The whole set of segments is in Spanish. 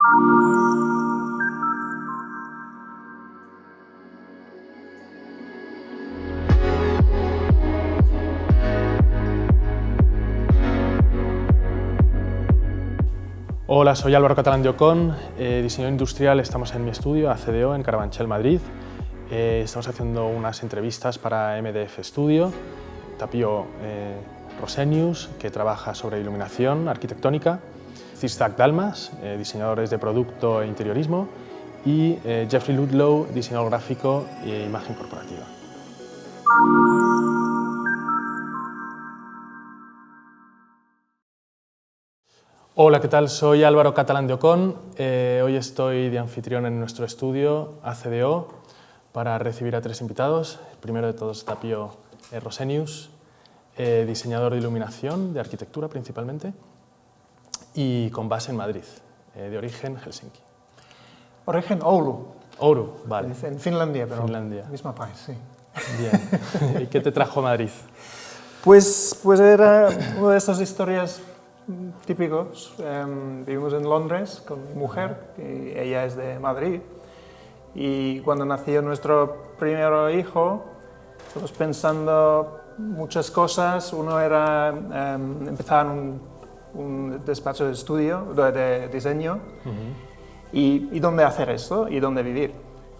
Hola, soy Álvaro Catalán de Ocón, diseñador industrial. Estamos en mi estudio, ACDO, en Carabanchel, Madrid. Estamos haciendo unas entrevistas para MDF Studio, Tapio Rosenius, que trabaja sobre iluminación arquitectónica, Zizek Dalmas, diseñadores de producto e interiorismo, y Jeffrey Ludlow, diseñador gráfico e imagen corporativa. Hola, ¿qué tal? Soy Álvaro Catalán de Ocón. Hoy estoy de anfitrión en nuestro estudio ACDO para recibir a 3 invitados. El primero de todos, Tapio Rosenius, diseñador de iluminación, de arquitectura principalmente, y con base en Madrid, de origen Helsinki. Origen Oulu. Oulu, vale. En Finlandia, pero Finlandia. mismo país, sí. Bien. ¿Y qué te trajo a Madrid? Pues era una de esas historias típicos. Vivimos en Londres con mi mujer, y ella es de Madrid. Y cuando nació nuestro primer hijo, estamos pensando muchas cosas. Uno era empezar un despacho de estudio, de diseño, y dónde hacer esto, y dónde vivir.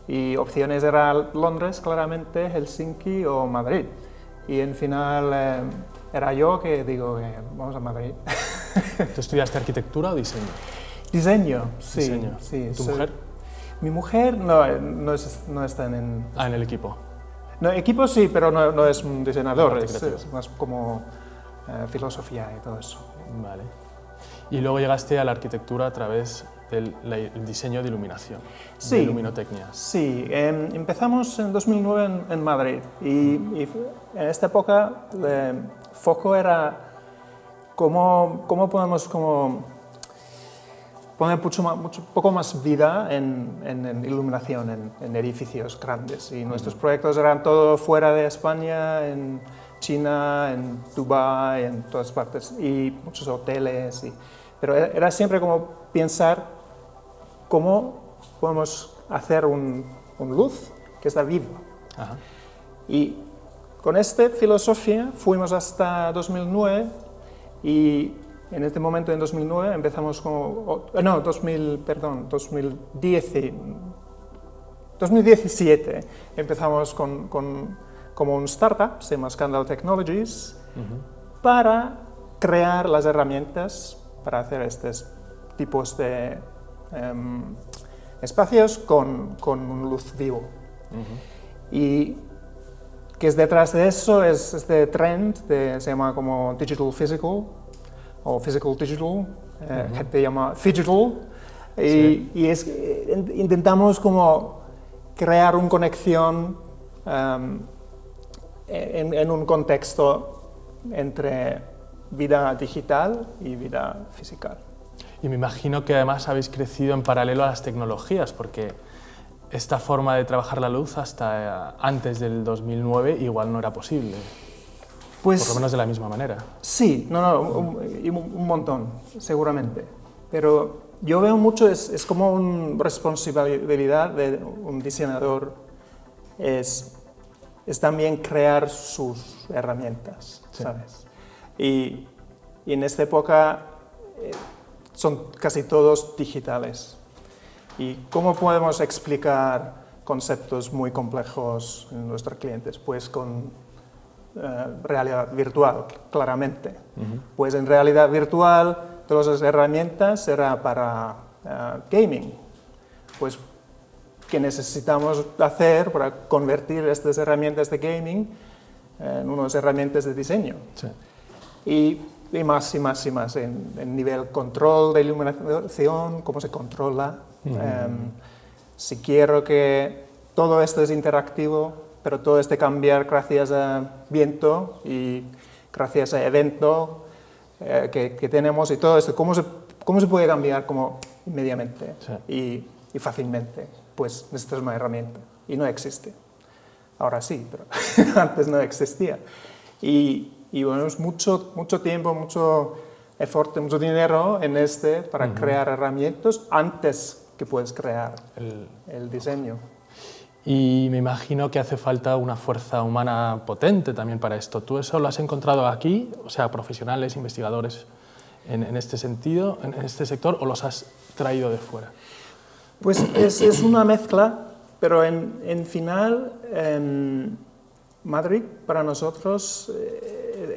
Y opciones eran Londres, claramente, Helsinki o Madrid. Y en final era yo que digo, vamos a Madrid. ¿Tú estudiaste arquitectura o diseño? Diseño, sí. Diseño. Sí. ¿Tu mujer? Mi mujer no está en... En el equipo. No, equipo sí, pero no es un diseñador, No, es más como filosofía y todo eso. Vale. Y luego llegaste a la arquitectura a través del diseño de iluminación, sí, de luminotecnia. Sí, empezamos en 2009 en Madrid y en esta época el foco era cómo podemos poner poco más vida en iluminación en edificios grandes. Y nuestros proyectos eran todo fuera de España, en China, en Dubái, en todas partes, y muchos hoteles. Pero era siempre como pensar cómo podemos hacer un luz que está vivo. Ajá. Y con esta filosofía fuimos hasta 2009 y en este momento, en 2009, empezamos como... No, 2017 empezamos como un startup, se llama Scandal Technologies, para crear las herramientas para hacer estos tipos de espacios con luz vivo. Y que es detrás de eso es este trend, se llama como Digital Physical, o Physical Digital, gente llama Phygital, Sí. y intentamos como crear una conexión en un contexto entre vida digital y vida física. Y me imagino que además habéis crecido en paralelo a las tecnologías, porque esta forma de trabajar la luz hasta antes del 2009 igual no era posible. Pues, por lo menos de la misma manera. Sí, un montón, seguramente. Pero yo veo mucho, es como una responsabilidad de un diseñador, es también crear sus herramientas, sí. ¿Sabes? Y en esta época son casi todos digitales. ¿Y cómo podemos explicar conceptos muy complejos en nuestros clientes? Pues con realidad virtual, claramente. Pues en realidad virtual, todas las herramientas eran para gaming. Pues, ¿qué necesitamos hacer para convertir estas herramientas de gaming en unas herramientas de diseño? Sí. Y más en nivel control de iluminación, cómo se controla. Si quiero que todo esto es interactivo, pero todo este cambiar gracias a viento y gracias a evento que tenemos y todo esto, ¿cómo se puede cambiar como inmediatamente sí. y fácilmente? Pues necesitas una herramienta y no existe. Ahora sí, pero antes no existía. Y bueno, es mucho tiempo, mucho esfuerzo, mucho dinero en para crear herramientas antes que puedes crear el diseño. Y me imagino que hace falta una fuerza humana potente también para esto. ¿Tú eso lo has encontrado aquí? O sea, profesionales, investigadores en este sentido, en este sector, o los has traído de fuera? Pues es una mezcla, pero en final, Madrid para nosotros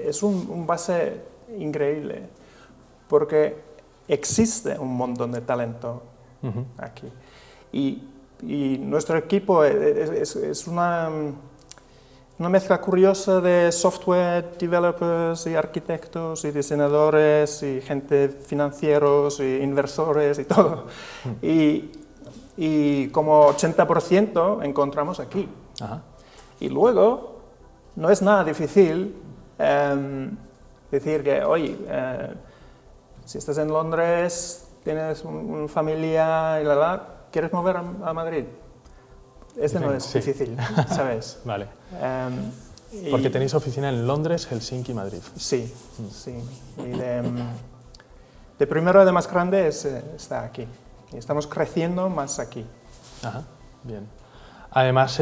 es un base increíble, porque existe un montón de talento aquí. Y nuestro equipo es una mezcla curiosa de software developers y arquitectos y diseñadores y gente financieros y inversores y todo. Y como 80% encontramos aquí. Ajá. Y luego, no es nada difícil decir que, oye, si estás en Londres, tienes una familia y ¿quieres mover a Madrid? No es difícil, ¿sabes? Vale. Porque tenéis oficina en Londres, Helsinki y Madrid. Sí, sí. Y de primero de más grande está aquí. Y estamos creciendo más aquí. Ajá, bien. Además,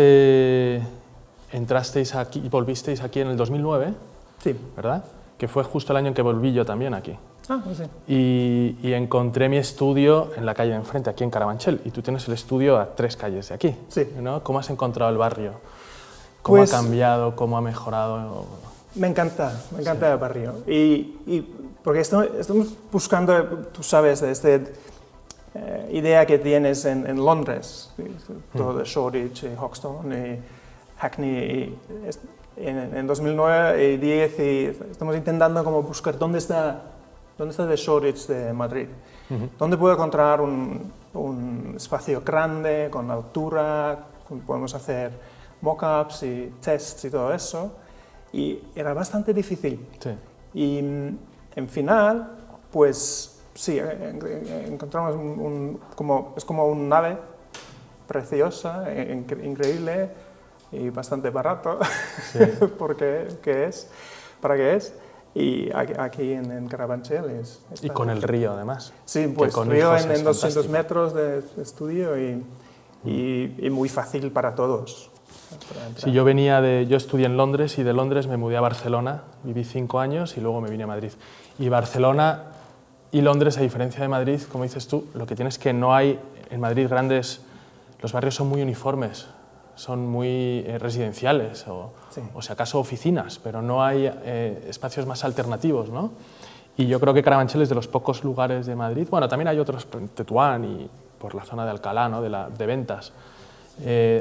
entrasteis aquí y volvisteis aquí en el 2009, sí, ¿verdad? Que fue justo el año en que volví yo también aquí. Ah, sí. Y encontré mi estudio en la calle de enfrente, aquí en Carabanchel, y tú tienes el estudio a 3 calles de aquí. Sí. ¿No? ¿Cómo has encontrado el barrio? ¿Cómo ha cambiado? ¿Cómo ha mejorado? Me encanta el barrio. Y porque estamos buscando, tú sabes, de esta idea que tienes en Londres, todo de Shoreditch y Hoxton y Hackney. En 2009 y 2010 estamos intentando como buscar dónde está The Shoreditch de Madrid. ¿Dónde puedo encontrar un espacio grande, con altura, podemos hacer mock-ups y tests y todo eso? Y era bastante difícil. Sí. Y en final, pues sí, encontramos es como una nave preciosa, increíble y bastante barato, sí. ¿Para qué es? Y aquí en Carabanchel y con el río, además. Sí, pues río en 200 metros de estudio y muy fácil para todos. Sí, yo estudié en Londres y de Londres me mudé a Barcelona, viví 5 años y luego me vine a Madrid. Y Barcelona y Londres, a diferencia de Madrid, como dices tú, lo que tienes es que no hay en Madrid los barrios son muy uniformes, son muy residenciales o si acaso oficinas, pero no hay espacios más alternativos, ¿no? Y yo creo que Carabanchel es de los pocos lugares de Madrid, bueno, también hay otros, Tetuán y por la zona de Alcalá, ¿no? de Ventas.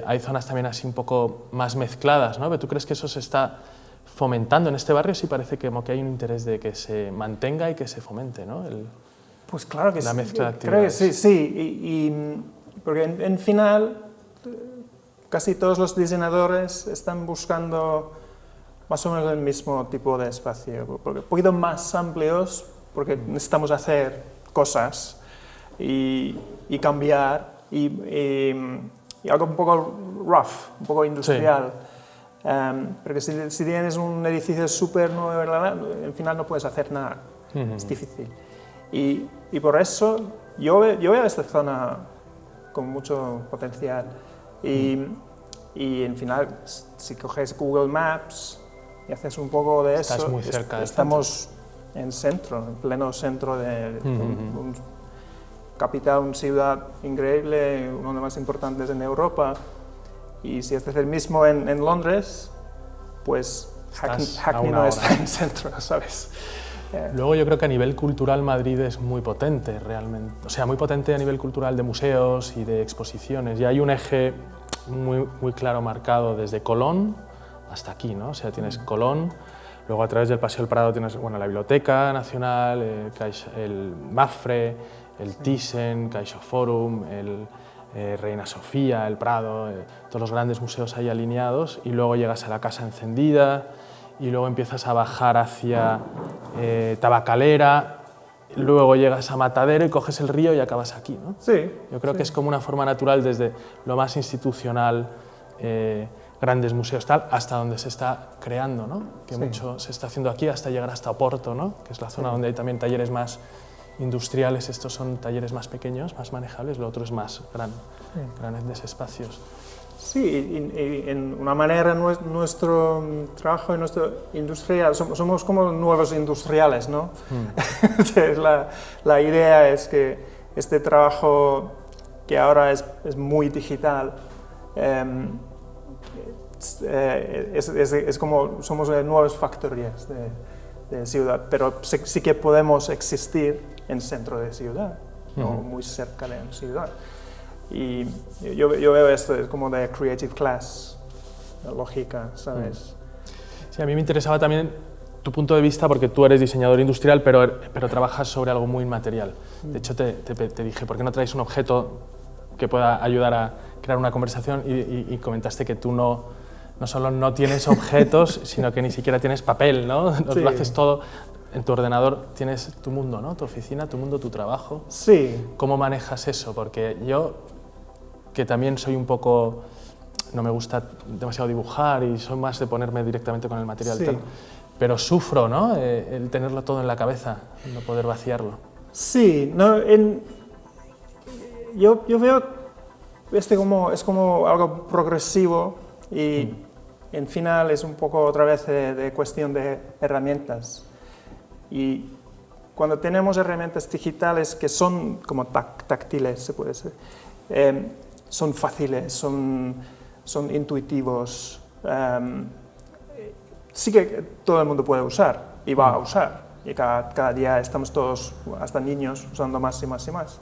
Hay zonas también así un poco más mezcladas, ¿no? ¿Tú crees que eso se está fomentando en este barrio? Sí parece como que hay un interés de que se mantenga y que se fomente, ¿no? Pues claro que la sí. Mezcla de actividades. Creo que sí. Porque en final casi todos los diseñadores están buscando más o menos el mismo tipo de espacio, porque un poquito más amplios, porque necesitamos hacer cosas y cambiar y algo un poco rough, un poco industrial. Sí. Porque si tienes un edificio súper nuevo, al final no puedes hacer nada, es difícil. Y por eso yo veo esta zona con mucho potencial. Y en final, si coges Google Maps y haces un poco de eso, muy cerca estamos en pleno centro de un capital, una ciudad increíble, una de las más importantes en Europa. Y si haces el mismo en Londres, pues Hackney no está en el centro, ¿sabes? Luego yo creo que a nivel cultural Madrid es muy potente realmente, o sea, muy potente a nivel cultural de museos y de exposiciones, y hay un eje muy claro marcado desde Colón hasta aquí, ¿no? O sea, tienes Colón, luego a través del Paseo del Prado tienes la Biblioteca Nacional, el Mafre, el Thyssen, CaixaForum, el Reina Sofía, el Prado, todos los grandes museos ahí alineados, y luego llegas a la Casa Encendida, y luego empiezas a bajar hacia Tabacalera, luego llegas a Matadero y coges el río y acabas aquí, ¿no? Sí. Yo creo que es como una forma natural desde lo más institucional, grandes museos tal, hasta donde se está creando, ¿no? Que Sí. mucho se está haciendo aquí hasta llegar hasta Oporto, ¿no? Que es la zona donde hay también talleres más industriales. Estos son talleres más pequeños, más manejables, lo otro es más grandes espacios. Sí, y en una manera nuestro trabajo y nuestra industria, somos como nuevos industriales, ¿no? La idea es que este trabajo que ahora es muy digital, es como somos nuevas factorías de ciudad, pero sí que podemos existir en centro de ciudad, o muy cerca de la ciudad. Y yo veo esto es como de creative class, la lógica, ¿sabes? Sí, a mí me interesaba también tu punto de vista, porque tú eres diseñador industrial, pero trabajas sobre algo muy inmaterial. De hecho, te dije, ¿por qué no traes un objeto que pueda ayudar a crear una conversación? Y comentaste que tú no solo no tienes objetos, sino que ni siquiera tienes papel, ¿no? Sí. Lo haces todo. En tu ordenador tienes tu mundo, ¿no? Tu oficina, tu mundo, tu trabajo. Sí. ¿Cómo manejas eso? Porque yo, que también soy un poco... No me gusta demasiado dibujar y soy más de ponerme directamente con el material. Sí. Tal, pero sufro, ¿no? El tenerlo todo en la cabeza, no poder vaciarlo. Sí, no, yo veo es como algo progresivo y en final es un poco otra vez de cuestión de herramientas. Y cuando tenemos herramientas digitales que son como táctiles, se puede decir, son fáciles, son intuitivos, sí que todo el mundo puede usar y va a usar. Y cada día estamos todos, hasta niños, usando más y más y más.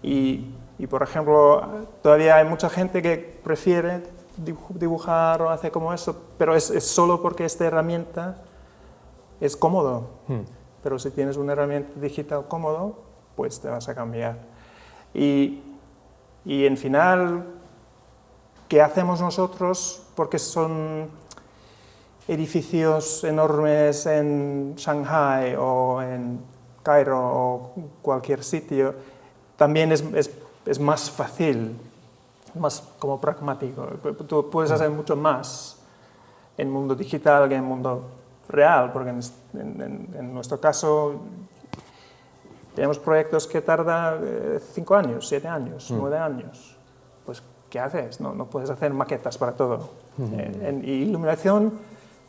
Y por ejemplo, todavía hay mucha gente que prefiere dibujar o hacer como eso, pero es solo porque esta herramienta es cómodo. Pero si tienes una herramienta digital cómodo, pues te vas a cambiar. Y en final, ¿qué hacemos nosotros? Porque son edificios enormes en Shanghai o en Cairo o cualquier sitio, también es más fácil, más como pragmático. Tú puedes hacer mucho más en mundo digital que en mundo real, porque en nuestro caso tenemos proyectos que tardan 5 años, 7 años, 9 años. Pues, ¿qué haces? No puedes hacer maquetas para todo. En iluminación,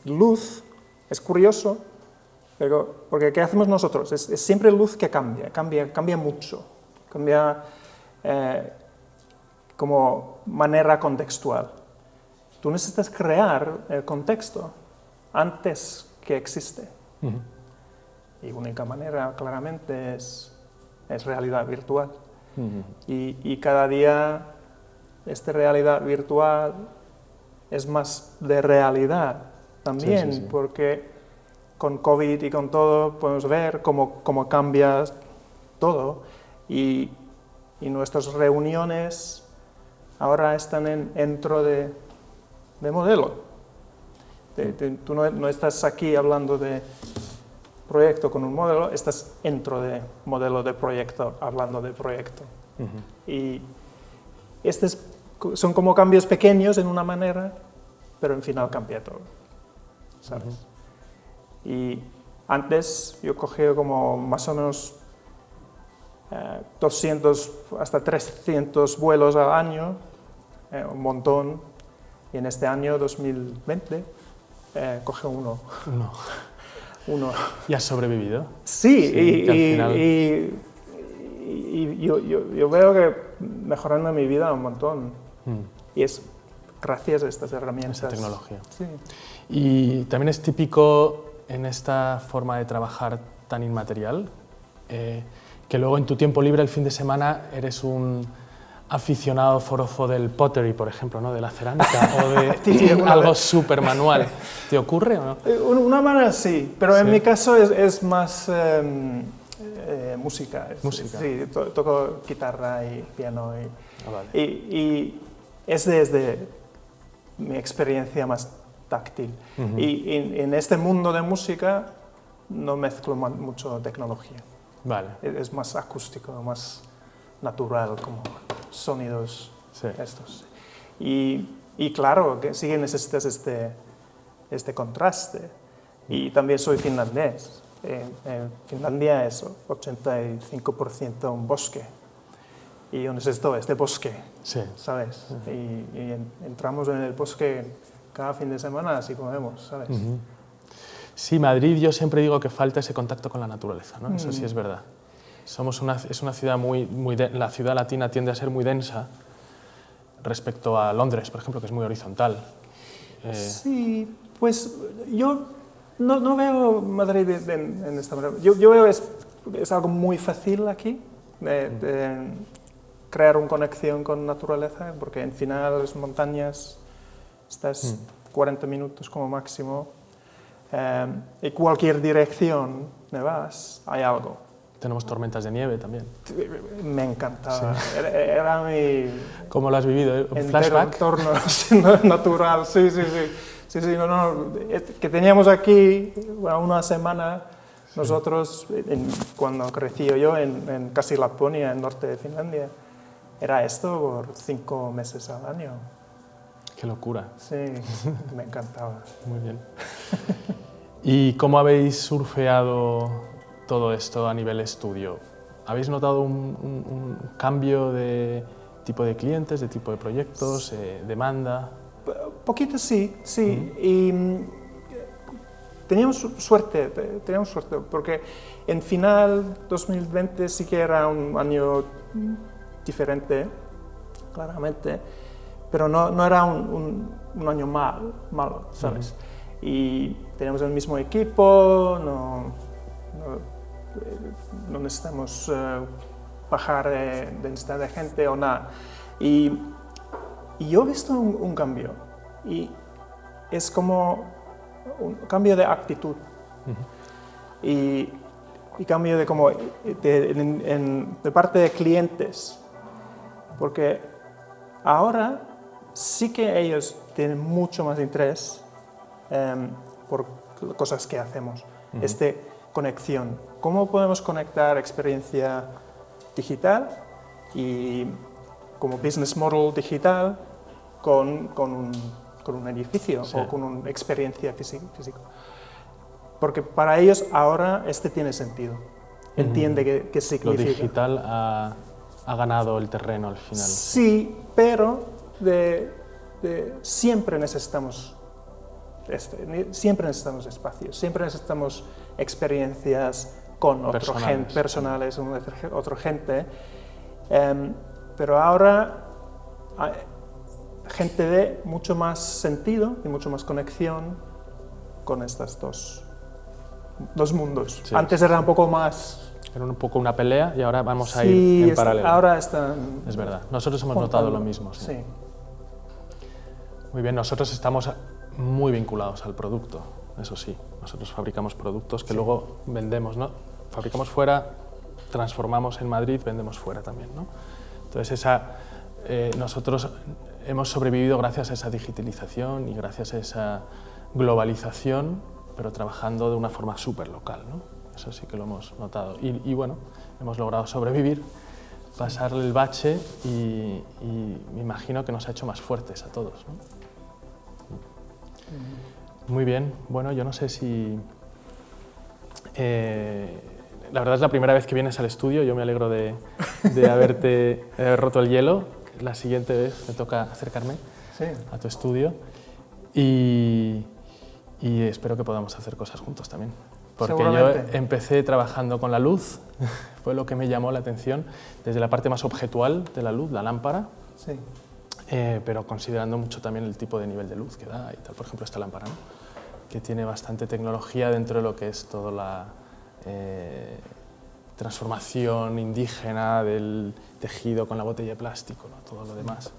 luz, es curioso, pero porque ¿qué hacemos nosotros? Es siempre luz que cambia mucho, cambia como manera contextual. Tú necesitas crear el contexto antes que existe. Y única manera, claramente, es realidad virtual. Y cada día esta realidad virtual es más de realidad también, sí. porque con COVID y con todo podemos ver cómo cambia todo. Y nuestras reuniones ahora están dentro de modelo. Tú no estás aquí hablando de proyecto con un modelo, estás dentro de modelo de proyecto, hablando de proyecto. Y estos son como cambios pequeños en una manera, pero en final cambia todo, ¿sabes? Y antes yo cogía como más o menos 200 hasta 300 vuelos al año, un montón, y en este año 2020 coge uno. ¿Y has sobrevivido? Sí, sí, y yo veo que mejorando mi vida un montón. Y es gracias a estas herramientas. Esta tecnología. Sí. Y también es típico en esta forma de trabajar tan inmaterial, que luego en tu tiempo libre, el fin de semana, eres un aficionado forofo del pottery, por ejemplo, ¿no? De la cerámica o de algo súper manual. ¿Te ocurre o no? Una manera sí, pero en mi caso es más música. Música. Sí, toco guitarra y piano. Vale. Y es desde mi experiencia más táctil. Y en este mundo de música no mezclo mucho tecnología. Vale. Es más acústico, más natural, como sonidos estos. Y Y claro, que sí que necesitas este contraste. Y también soy finlandés. En Finlandia es 85% un bosque. Y yo necesito este bosque, Sí. ¿sabes? Y entramos en el bosque cada fin de semana, así comemos, ¿sabes? Sí, Madrid, yo siempre digo que falta ese contacto con la naturaleza, ¿no? Eso sí es verdad. Es una ciudad la ciudad latina tiende a ser muy densa respecto a Londres, por ejemplo, que es muy horizontal. Sí, pues yo no veo Madrid en esta manera. Yo veo es algo muy fácil aquí, de crear una conexión con naturaleza, porque en final las montañas estás 40 minutos como máximo, y cualquier dirección que vas, hay algo. Tenemos tormentas de nieve también. Me encantaba. Sí. Era mi... ¿Cómo lo has vivido? ¿Un flashback? Entorno natural, sí. Que teníamos aquí una semana, nosotros, cuando crecí yo en casi Laponia, en el norte de Finlandia, era esto por 5 meses al año. ¡Qué locura! Sí, me encantaba. Muy bien. ¿Y cómo habéis surfeado todo esto a nivel estudio? ¿Habéis notado un cambio de tipo de clientes, de tipo de proyectos, demanda? Poquito sí. Y teníamos suerte, porque en final 2020 sí que era un año diferente, claramente, pero no era un año malo, ¿sabes? Y teníamos el mismo equipo, no necesitamos bajar de densidad de gente o nada. Y yo he visto un cambio, y es como un cambio de actitud y cambio de parte de clientes, porque ahora sí que ellos tienen mucho más interés por cosas que hacemos, conexión. ¿Cómo podemos conectar experiencia digital y como business model digital con un edificio o con una experiencia física? Porque para ellos ahora tiene sentido. Entiende qué significa. Lo digital ha ganado el terreno al final. Sí, pero siempre necesitamos espacios, siempre necesitamos experiencias con personales, otra gente, pero ahora gente de mucho más sentido y mucho más conexión con estos dos mundos. Sí, Antes era un poco más... Era un poco una pelea y ahora vamos a ir en paralelo. Ahora están... Es verdad, nosotros hemos notado lo mismo. Sí. Muy bien, nosotros estamos muy vinculados al producto, eso sí. Nosotros fabricamos productos que luego vendemos, ¿no? Fabricamos fuera, transformamos en Madrid, vendemos fuera también, ¿no? Entonces, nosotros hemos sobrevivido gracias a esa digitalización y gracias a esa globalización, pero trabajando de una forma súper local, ¿no? Eso sí que lo hemos notado. Y bueno, hemos logrado sobrevivir, pasar el bache y me imagino que nos ha hecho más fuertes a todos, ¿no? Muy bien, bueno, yo no sé si... la verdad es la primera vez que vienes al estudio, yo me alegro de haber roto el hielo. La siguiente vez me toca acercarme a tu estudio y espero que podamos hacer cosas juntos también. Porque yo empecé trabajando con la luz, fue lo que me llamó la atención, desde la parte más objetual de la luz, la lámpara, pero considerando mucho también el tipo de nivel de luz que da y tal. Por ejemplo, esta lámpara, ¿no? Que tiene bastante tecnología dentro de lo que es toda la transformación indígena del tejido con la botella de plástico, ¿no? Todo lo demás.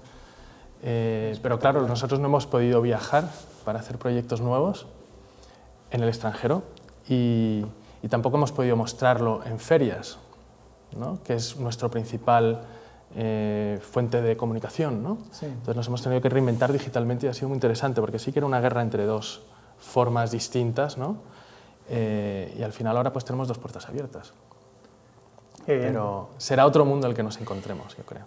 Pero claro, nosotros no hemos podido viajar para hacer proyectos nuevos en el extranjero y tampoco hemos podido mostrarlo en ferias, ¿no? Que es nuestro principal fuente de comunicación, ¿no? Entonces nos hemos tenido que reinventar digitalmente y ha sido muy interesante porque sí que era una guerra entre dos formas distintas, ¿no? Y al final ahora pues tenemos dos puertas abiertas. Pero será otro mundo el que nos encontremos, yo creo.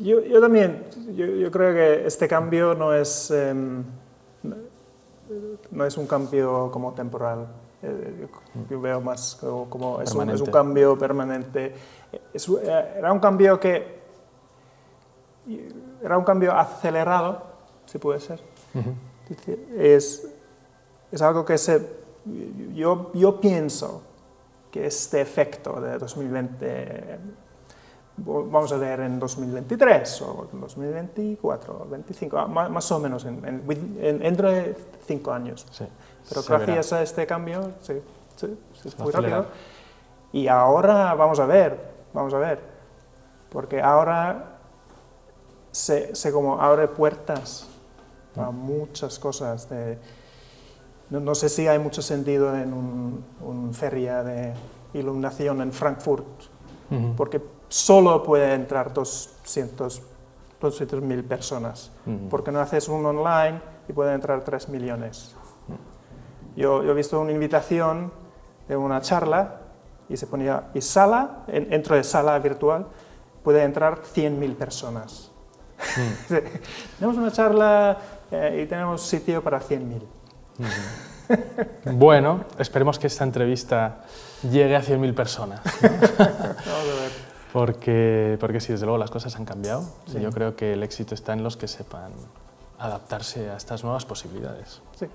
Yo también, yo creo que este cambio no es un cambio como temporal. Yo veo más como es un cambio permanente. Era un cambio acelerado, si puede ser. Es algo que yo pienso que este efecto de 2020 vamos a ver en 2023 o en 2024, 2025, más o menos entre 5 años. Sí, pero gracias a este cambio se fue rápido. Y ahora vamos a ver, porque ahora se como abre puertas a muchas cosas. No sé si hay mucho sentido en una feria de iluminación en Frankfurt, porque solo puede entrar 200.000 personas, porque no haces un online y pueden entrar 3 millones. Yo he visto una invitación de una charla y se ponía, dentro de sala virtual, puede entrar 100.000 personas. Tenemos una charla y tenemos sitio para 100.000. Bueno, esperemos que esta entrevista llegue a 100.000 personas, ¿no? Vamos a ver. Porque sí, desde luego las cosas han cambiado. Sí. Y yo creo que el éxito está en los que sepan adaptarse a estas nuevas posibilidades. Sí.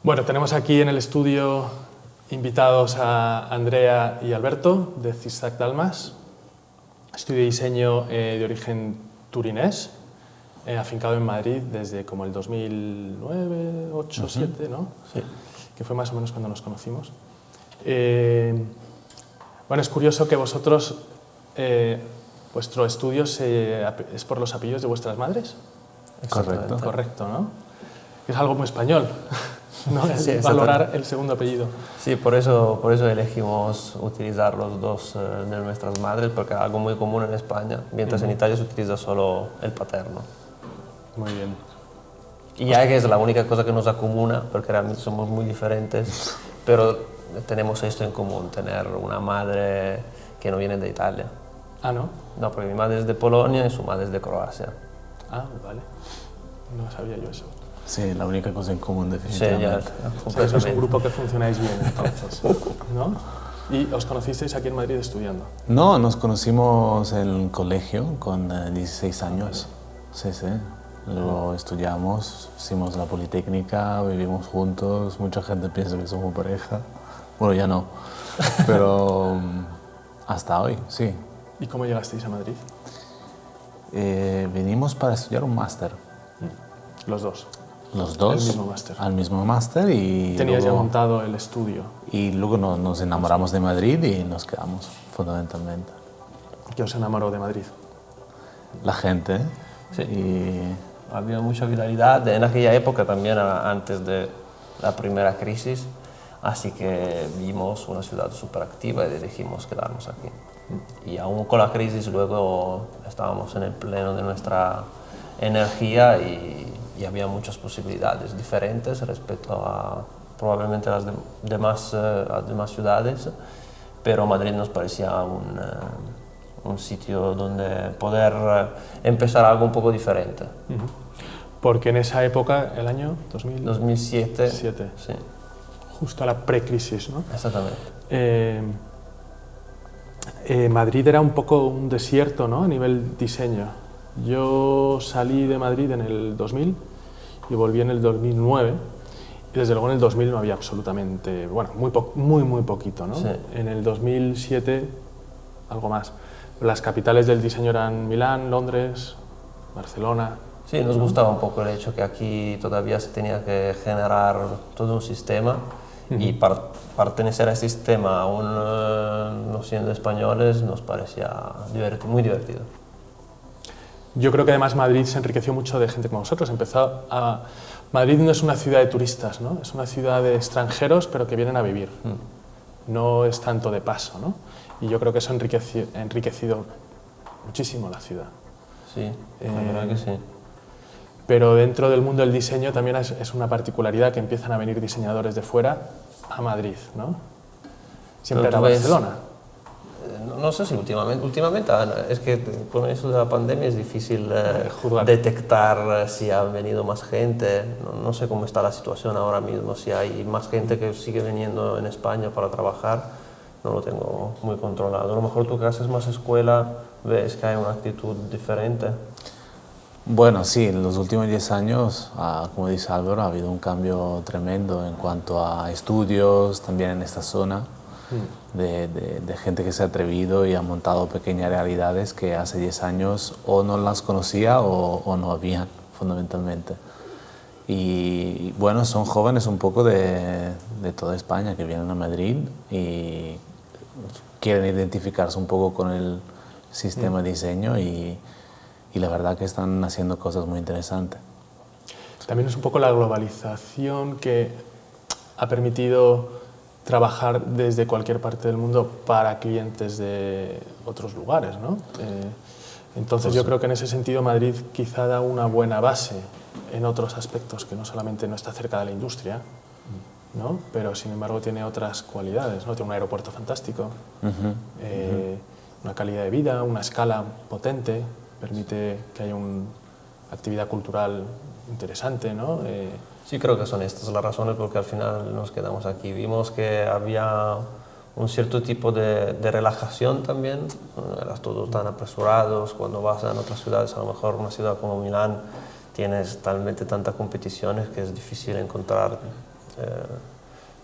Bueno, tenemos aquí en el estudio invitados a Andrea y Alberto de Zigzag Dalmas, estudio de diseño de origen turinés, afincado en Madrid desde como el 2009, 2008, 2007, ¿no? Sí. Que fue más o menos cuando nos conocimos. Bueno, es curioso que vosotros, vuestro estudio es por los apellidos de vuestras madres. Correcto. Correcto, ¿no? Es algo muy español, ¿no? Sí, valorar el segundo apellido. Sí, por eso elegimos utilizar los dos de nuestras madres, porque es algo muy común en España, mientras en Italia se utiliza solo el paterno. Muy bien. Y ya que es la única cosa que nos acomuna, porque realmente somos muy diferentes, pero tenemos esto en común, tener una madre que no viene de Italia. Ah, ¿no? No, porque mi madre es de Polonia y su madre es de Croacia. Ah, vale. No sabía yo eso. Sí, la única cosa en común, definitivamente. Sí, o sea, es un grupo que funcionáis bien, entonces, ¿no? ¿Y os conocisteis aquí en Madrid estudiando? No, nos conocimos en el colegio con 16 años. Vale. Sí. Luego estudiamos, hicimos la Politécnica, vivimos juntos. Mucha gente piensa que somos pareja. Bueno, ya no. Pero hasta hoy, sí. ¿Y cómo llegasteis a Madrid? Vinimos para estudiar un máster. Los dos. Los dos. Al mismo máster. Al mismo máster y... Tenías luego, ya montado el estudio. Y luego nos enamoramos de Madrid y nos quedamos, fundamentalmente. ¿Qué os enamoró de Madrid? La gente. Sí. Y... Había mucha vitalidad en aquella época también, antes de la primera crisis, así que vimos una ciudad súper activa y elegimos quedarnos aquí. Y aún con la crisis luego estábamos en el pleno de nuestra energía y había muchas posibilidades diferentes respecto a probablemente las demás ciudades, pero Madrid nos parecía un sitio donde poder empezar algo un poco diferente. Porque en esa época, el año 2007, sí. Justo a la precrisis, ¿no? Exactamente. Madrid era un poco un desierto, ¿no? A nivel diseño. Yo salí de Madrid en el 2000 y volví en el 2009. Y desde luego en el 2000 no había absolutamente, bueno, muy poquito, ¿no? Sí. En el 2007, algo más. Las capitales del diseño eran Milán, Londres, Barcelona. Sí, nos gustaba un poco el hecho que aquí todavía se tenía que generar todo un sistema y pertenecer a ese sistema, aún no siendo españoles, nos parecía muy divertido. Yo creo que además Madrid se enriqueció mucho de gente como vosotros. Madrid no es una ciudad de turistas, ¿no? Es una ciudad de extranjeros, pero que vienen a vivir. No es tanto de paso, ¿no? Y yo creo que eso ha enriquecido muchísimo la ciudad. Sí, la verdad que sí. Pero dentro del mundo del diseño también es una particularidad que empiezan a venir diseñadores de fuera a Madrid, ¿no? siempre era Barcelona. No sé si últimamente es que con eso de la pandemia es difícil juzgar. detectar si ha venido más gente. No sé cómo está la situación ahora mismo, si hay más gente que sigue viniendo en España para trabajar, no lo tengo muy controlado. A lo mejor tú que haces más escuela ves que hay una actitud diferente. Bueno, sí, en los últimos 10 años, como dice Álvaro, ha habido un cambio tremendo en cuanto a estudios, también en esta zona. De gente que se ha atrevido y ha montado pequeñas realidades que hace 10 años o no las conocía o no habían, fundamentalmente. Y bueno, son jóvenes un poco de toda España que vienen a Madrid y quieren identificarse un poco con el sistema de diseño y la verdad que están haciendo cosas muy interesantes. También es un poco la globalización que ha permitido trabajar desde cualquier parte del mundo para clientes de otros lugares, ¿no? Entonces yo creo que en ese sentido Madrid quizá da una buena base en otros aspectos, que no solamente no está cerca de la industria, ¿no? Pero sin embargo tiene otras cualidades, ¿no? Tiene un aeropuerto fantástico, una calidad de vida, una escala potente, permite que haya una actividad cultural interesante, ¿no? Sí, creo que son estas las razones porque al final nos quedamos aquí. Vimos que había un cierto tipo de relajación también, no eras todos tan apresurados. Cuando vas a otras ciudades, a lo mejor una ciudad como Milán, tienes talmente tantas competiciones que es difícil encontrar,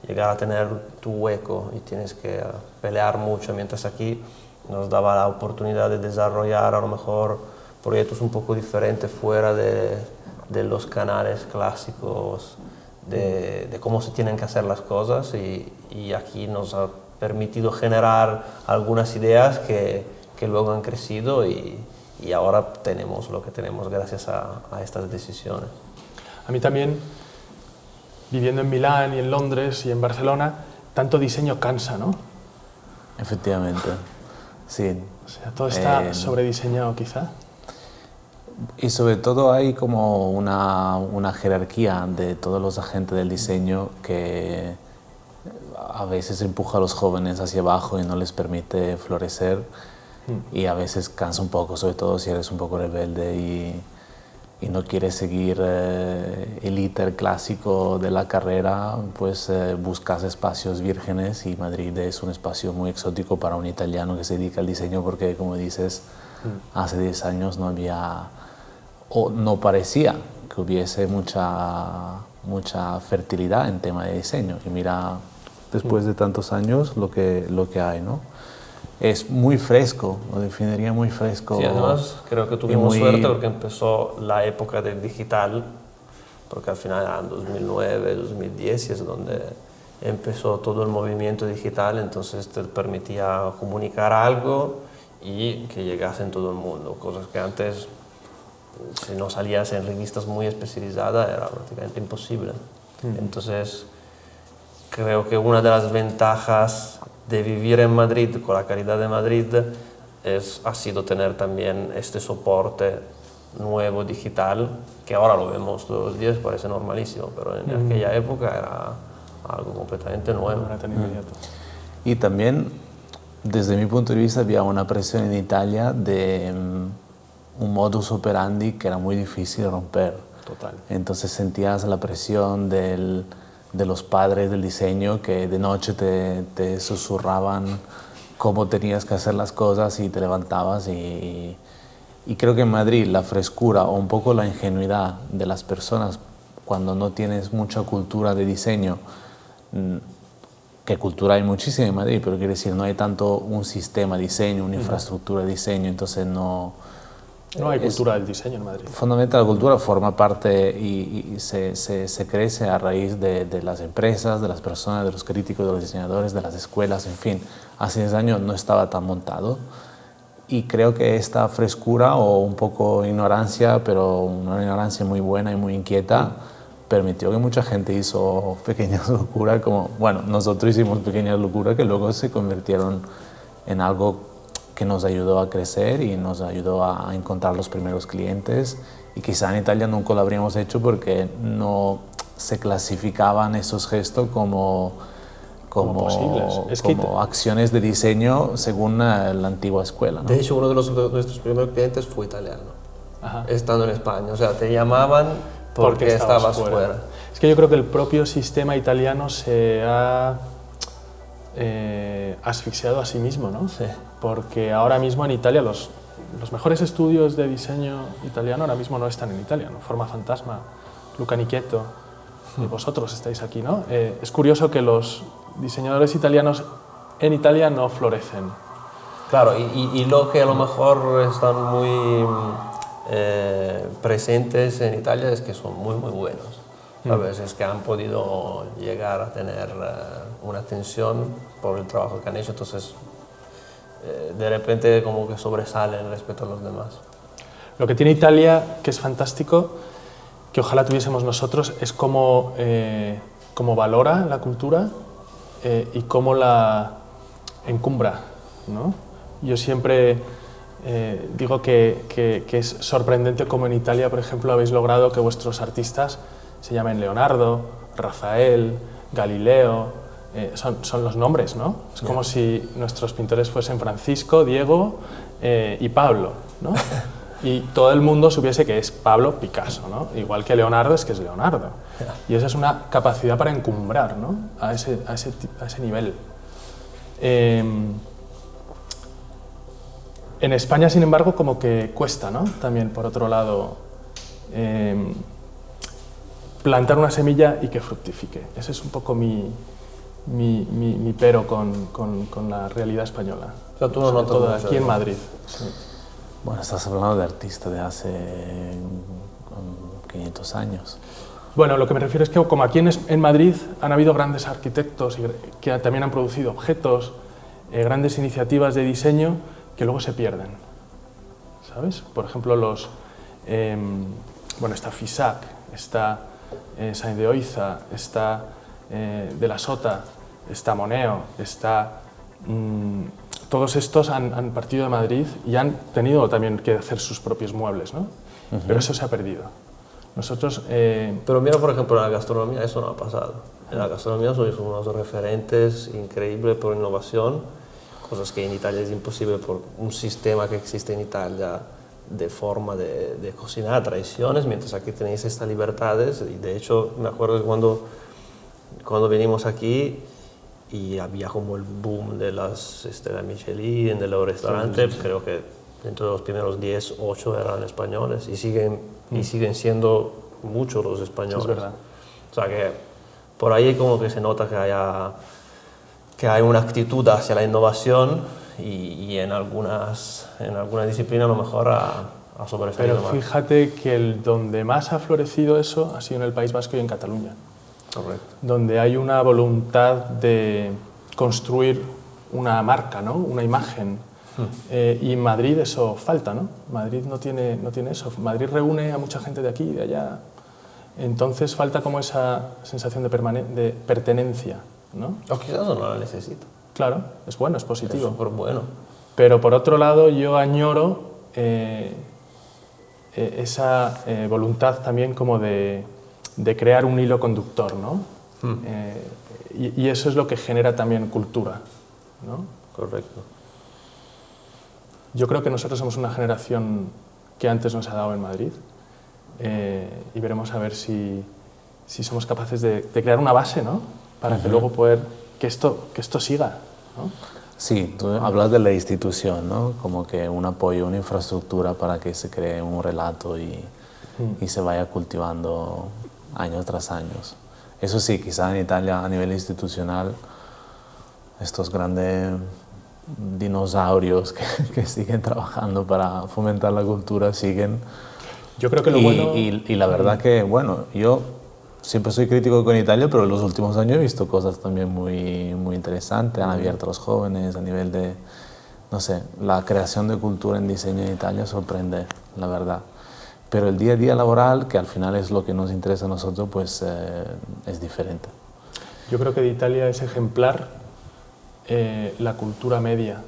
llegar a tener tu hueco y tienes que pelear mucho, mientras aquí nos daba la oportunidad de desarrollar a lo mejor proyectos un poco diferentes fuera de los canales clásicos de cómo se tienen que hacer las cosas y aquí nos ha permitido generar algunas ideas que luego han crecido y ahora tenemos lo que tenemos gracias a estas decisiones. A mí también, viviendo en Milán y en Londres y en Barcelona, tanto diseño cansa, ¿no? Efectivamente, sí. O sea, todo está sobrediseñado quizá. Y sobre todo hay como una jerarquía de todos los agentes del diseño que a veces empuja a los jóvenes hacia abajo y no les permite florecer y a veces cansa un poco, sobre todo si eres un poco rebelde y no quieres seguir el íter clásico de la carrera, pues buscas espacios vírgenes y Madrid es un espacio muy exótico para un italiano que se dedica al diseño porque, como dices, hace 10 años no había o no parecía que hubiese mucha fertilidad en tema de diseño. Y mira, después de tantos años, lo que hay, ¿no? Es muy fresco, lo definiría muy fresco. Sí, además creo que tuvimos suerte porque empezó la época del digital, porque al final era en 2009, 2010 y es donde empezó todo el movimiento digital, entonces te permitía comunicar algo y que llegase en todo el mundo, cosas que antes, si no salías en revistas muy especializadas, era prácticamente imposible. Entonces, creo que una de las ventajas de vivir en Madrid, con la calidad de Madrid, ha sido tener también este soporte nuevo digital, que ahora lo vemos todos los días, parece normalísimo, pero en aquella época era algo completamente nuevo. No era tan inmediato. Y también, desde mi punto de vista, había una presión en Italia de un modus operandi que era muy difícil de romper. Total. Entonces sentías la presión de los padres del diseño que de noche te susurraban cómo tenías que hacer las cosas y te levantabas y creo que en Madrid la frescura o un poco la ingenuidad de las personas cuando no tienes mucha cultura de diseño, que cultura hay muchísima en Madrid, pero quiere decir no hay tanto un sistema de diseño, una infraestructura de diseño, entonces no hay cultura del diseño en Madrid. Fundamentalmente la cultura forma parte y se crece a raíz de las empresas, de las personas, de los críticos, de los diseñadores, de las escuelas, en fin. Hace 10 años no estaba tan montado y creo que esta frescura o un poco ignorancia, pero una ignorancia muy buena y muy inquieta, permitió que mucha gente hizo pequeñas locuras, como, bueno, nosotros hicimos pequeñas locuras que luego se convirtieron en algo que nos ayudó a crecer y nos ayudó a encontrar los primeros clientes. Y quizá en Italia nunca lo habríamos hecho porque no se clasificaban esos gestos como como posibles. Es que como acciones de diseño según la antigua escuela, ¿no? De hecho, uno de nuestros primeros clientes fue italiano, Ajá. estando en España. O sea, te llamaban porque estabas fuera. Es que yo creo que el propio sistema italiano se ha asfixiado a sí mismo, ¿no? Sí. Porque ahora mismo en Italia los mejores estudios de diseño italiano ahora mismo no están en Italia, ¿no? Forma Fantasma, Luca Nicchietto, y vosotros estáis aquí, ¿no? Es curioso que los diseñadores italianos en Italia no florecen. Claro, y lo que a lo mejor están muy presentes en Italia es que son muy, muy buenos. ¿Sabes? Es que han podido llegar a tener una atención por el trabajo que han hecho, entonces de repente como que sobresalen respecto a los demás. Lo que tiene Italia, que es fantástico, que ojalá tuviésemos nosotros, es cómo valora la cultura y cómo la encumbra, ¿no? Yo siempre digo que es sorprendente cómo en Italia, por ejemplo, habéis logrado que vuestros artistas se llamen Leonardo, Rafael, Galileo, son los nombres, ¿no? Es como si nuestros pintores fuesen Francisco, Diego y Pablo, ¿no? Y todo el mundo supiese que es Pablo Picasso, ¿no? Igual que Leonardo es Leonardo. Y esa es una capacidad para encumbrar, ¿no? a ese nivel. En España, sin embargo, como que cuesta, ¿no? También, por otro lado, plantar una semilla y que fructifique. Ese es un poco mi pero con la realidad española. O sea, tú no notas todo mucho, aquí en ¿no? Madrid. Sí. Bueno, estás hablando de artistas de hace 500 años. Bueno, lo que me refiero es que como aquí en Madrid han habido grandes arquitectos que también han producido objetos, grandes iniciativas de diseño que luego se pierden, ¿sabes? Por ejemplo, está Fisac, está Sainz de Oiza, está De la Sota, está Moneo, está... todos estos han partido de Madrid y han tenido también que hacer sus propios muebles, ¿no? Pero eso se ha perdido. Nosotros... Pero mira, por ejemplo, en la gastronomía eso no ha pasado. En la gastronomía sois unos referentes increíbles por innovación, cosas que en Italia es imposible por un sistema que existe en Italia de forma de cocinar tradiciones, mientras aquí tenéis estas libertades. Y de hecho, me acuerdo que cuando venimos aquí y había como el boom de las Michelin, de los restaurantes, sí. Creo que dentro de los primeros 10, 8 eran españoles y siguen siendo muchos los españoles. Es verdad. O sea que por ahí como que se nota que hay una actitud hacia la innovación y en alguna disciplina a lo mejor ha sobresalido más. Pero fíjate que donde más ha florecido eso ha sido en el País Vasco y en Cataluña. Correcto. Donde hay una voluntad de construir una marca, ¿no? Una imagen. Y en Madrid eso falta, ¿no? Madrid no tiene eso. Madrid reúne a mucha gente de aquí y de allá. Entonces falta como esa sensación de pertenencia, ¿no? O quizás no la necesito. Claro, es bueno, es positivo. Es súper bueno. Pero por otro lado yo añoro esa voluntad también como de crear un hilo conductor, ¿no? Y eso es lo que genera también cultura, ¿no? Correcto. Yo creo que nosotros somos una generación que antes nos ha dado en Madrid y veremos a ver si somos capaces de crear una base, ¿no? Para que luego que esto siga, ¿no? Sí, tú hablas de la institución, ¿no? Como que un apoyo, una infraestructura para que se cree un relato y se vaya cultivando años tras años. Eso sí, quizá en Italia a nivel institucional estos grandes dinosaurios que siguen trabajando para fomentar la cultura siguen. Yo creo que lo bueno... Y la verdad que, bueno, yo siempre soy crítico con Italia, pero en los últimos años he visto cosas también muy, muy interesantes. Han abierto a los jóvenes a nivel de, no sé, la creación de cultura en diseño en Italia sorprende, la verdad. Pero el día a día laboral, que al final es lo que nos interesa a nosotros, pues es diferente. Yo creo que de Italia es ejemplar la cultura media.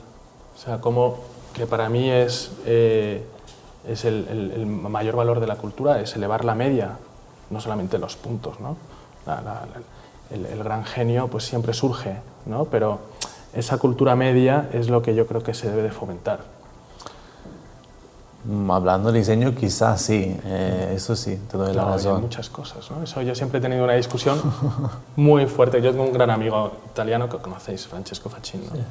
O sea, como que para mí es el mayor valor de la cultura, es elevar la media, no solamente los puntos, ¿no? el gran genio pues siempre surge, ¿no? Pero esa cultura media es lo que yo creo que se debe de fomentar. Hablando de diseño, quizás sí, eso sí, te doy la razón. Hay muchas cosas, ¿no? Eso yo siempre he tenido una discusión muy fuerte. Yo tengo un gran amigo italiano que conocéis, Francesco Faccini, ¿no? Sí.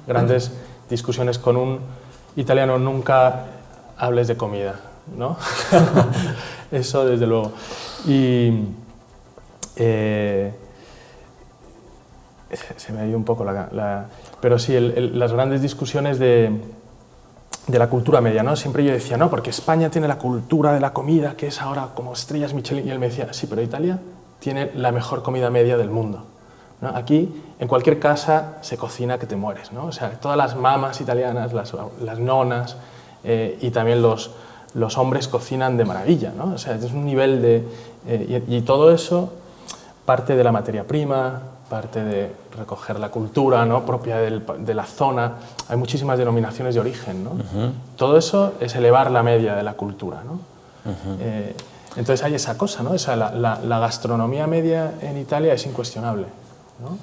Grandes discusiones con un italiano, nunca hables de comida, ¿no? Eso desde luego. Y se me ha ido un poco pero sí, las grandes discusiones de la cultura media, ¿no? Siempre yo decía, no, porque España tiene la cultura de la comida, que es ahora como estrellas Michelin, y él me decía, sí, pero Italia tiene la mejor comida media del mundo, ¿no? Aquí, en cualquier casa, se cocina que te mueres, ¿no? O sea, todas las mamas italianas, las nonas, y también los hombres cocinan de maravilla, ¿no? O sea, es un nivel de... y todo eso parte de la materia prima, parte de recoger la cultura, ¿no? Propia de la zona. Hay muchísimas denominaciones de origen, ¿no? Todo eso es elevar la media de la cultura, ¿no? Entonces hay esa cosa, ¿no? O sea, la gastronomía media en Italia es incuestionable, ¿no?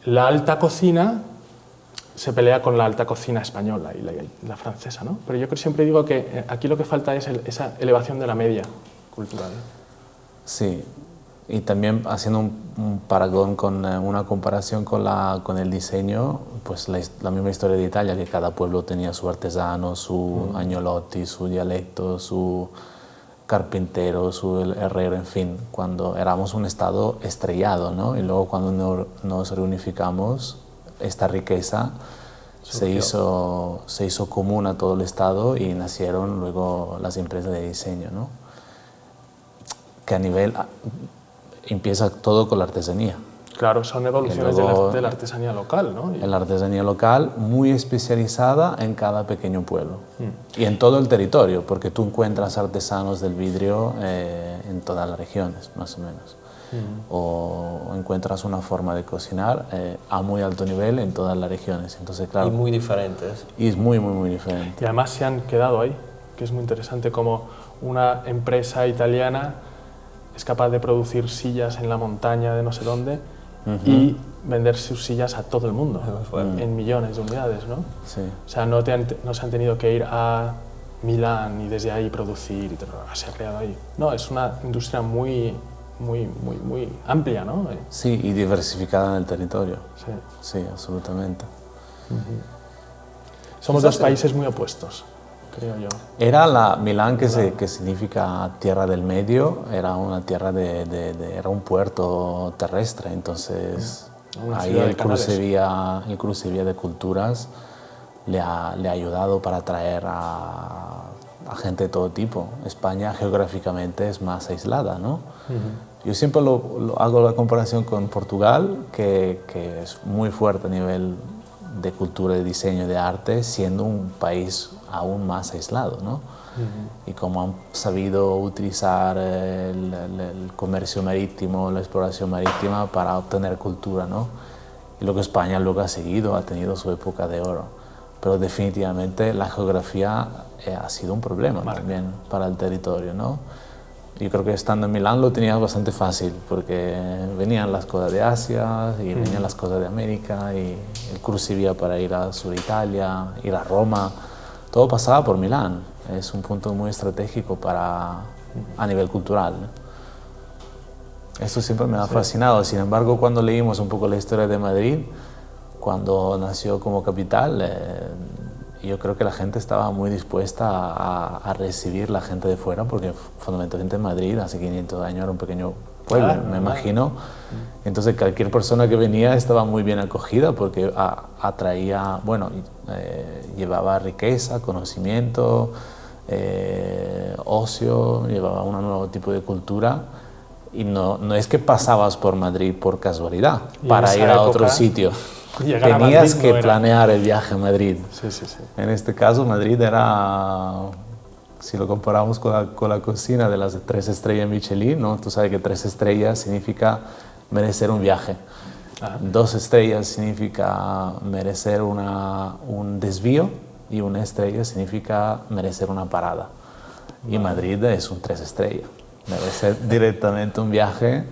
La alta cocina se pelea con la alta cocina española y la francesa, ¿no? Pero yo siempre digo que aquí lo que falta es esa elevación de la media cultural. Sí. Y también haciendo un paragón con una comparación con el diseño, pues la misma historia de Italia, que cada pueblo tenía su artesano, su agnolotti, su dialecto, su carpintero, su herrero, en fin, cuando éramos un estado estrellado, ¿no? Y luego cuando nos reunificamos, esta riqueza se hizo común a todo el estado y nacieron luego las empresas de diseño, ¿no? Que a nivel... empieza todo con la artesanía. Claro, son evoluciones de la artesanía local, ¿no? La artesanía local muy especializada en cada pequeño pueblo y en todo el territorio, porque tú encuentras artesanos del vidrio en todas las regiones, más o menos. O encuentras una forma de cocinar a muy alto nivel en todas las regiones. Entonces, claro, y muy diferentes. Y es muy, muy, muy diferente. Y además se han quedado ahí, que es muy interesante, como una empresa italiana es capaz de producir sillas en la montaña de no sé dónde y vender sus sillas a todo el mundo, en millones de unidades, ¿no? Sí. O sea, no se han tenido que ir a Milán y desde ahí producir, se ha creado ahí. No, es una industria muy amplia, ¿no? Sí, y diversificada en el territorio. Sí, sí, absolutamente. Somos dos países muy opuestos, creo yo. Era Milán, que significa tierra del medio, era una tierra era un puerto terrestre, entonces ahí el cruce vía de culturas le ha ayudado para atraer a gente de todo tipo. España geográficamente es más aislada, ¿no? Yo siempre hago la comparación con Portugal, que es muy fuerte a nivel de cultura, de diseño, de arte, siendo un país aún más aislado, ¿no? Y cómo han sabido utilizar el comercio marítimo, la exploración marítima para obtener cultura, ¿no? Y lo que España luego ha seguido, ha tenido su época de oro. Pero definitivamente la geografía ha sido un problema también para el territorio, ¿no? Yo creo que estando en Milán lo tenía bastante fácil, porque venían las cosas de Asia y venían las cosas de América, y el cruce vía para ir a Sur Italia, ir a Roma, todo pasaba por Milán. Es un punto muy estratégico a nivel cultural, ¿no? Esto siempre me ha fascinado. Sin embargo, cuando leímos un poco la historia de Madrid, cuando nació como capital, yo creo que la gente estaba muy dispuesta a recibir la gente de fuera, porque fundamentalmente Madrid hace 500 años era un pequeño pueblo, me imagino. Entonces cualquier persona que venía estaba muy bien acogida, porque atraía, llevaba riqueza, conocimiento, ocio, llevaba un nuevo tipo de cultura. Y no es que pasabas por Madrid por casualidad para ir a otro sitio. Tenías que planear el viaje a Madrid. Sí. En este caso, Madrid era, si lo comparamos con la cocina de las 3 estrellas Michelin, ¿no? Tú sabes que 3 estrellas significa merecer un viaje. 2 estrellas significa merecer un desvío, y 1 estrella significa merecer una parada. Y Madrid es un 3 estrellas. Merecer directamente un viaje